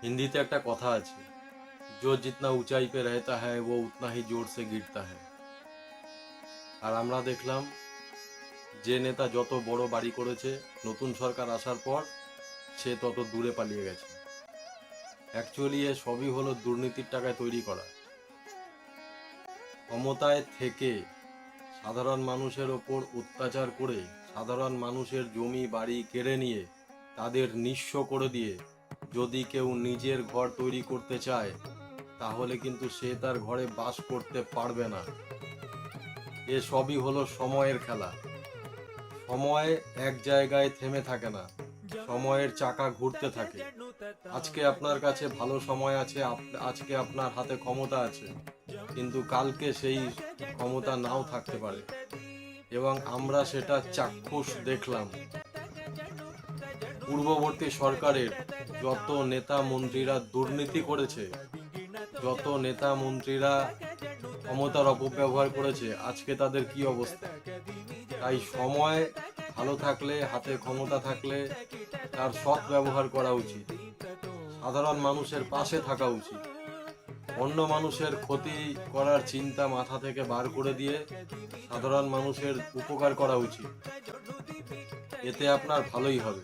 হিন্দিতে একটা কথা আছে, जो जितना ऊंचाई पे रहता है वो उतना ही जोर से गिरता है। আর আমরা দেখলাম যে নেতা যত বড় বাড়ি করেছে, নতুন সরকার আসার পর সে তত দূরে পালিয়ে গেছে। অ্যাকচুয়ালি এ সবই হলো দুর্নীতির টাকায় তৈরি করা। ক্ষমতায় থেকে সাধারণ মানুষের ওপর অত্যাচার করে, সাধারণ মানুষের জমি বাড়ি কেড়ে নিয়ে তাদের নিঃস্ব করে দিয়ে যদি কেউ নিজের ঘর তৈরি করতে চায়, তাহলে কিন্তু সে তার ঘরে বাস করতে পারবে না। এ সবই হলো সময়ের খেলা। সময় এক জায়গায় থেমে থাকে না, সময়ের চাকা ঘুরতে থাকে। আজকে আপনার কাছে ভালো সময় আছে, আজকে আপনার হাতে ক্ষমতা আছে, কিন্তু কালকে সেই ক্ষমতা নাও থাকতে পারে, এবং আমরা সেটা চাক্ষুষ দেখলাম। পূর্ববর্তী সরকারের যত নেতা মন্ত্রীরা দুর্নীতি করেছে, যত নেতা মন্ত্রীরা ক্ষমতার অপব্যবহার করেছে, আজকে তাদের কি অবস্থা। তাই সময় ভালো থাকলে, হাতে ক্ষমতা থাকলে তার সৎ ব্যবহার করা উচিত, সাধারণ মানুষের পাশে থাকা উচিত, অন্য মানুষের ক্ষতি করার চিন্তা মাথা থেকে বার করে দিয়ে সাধারণ মানুষের উপকার করা উচিত। এতে আপনার ভালোই হবে।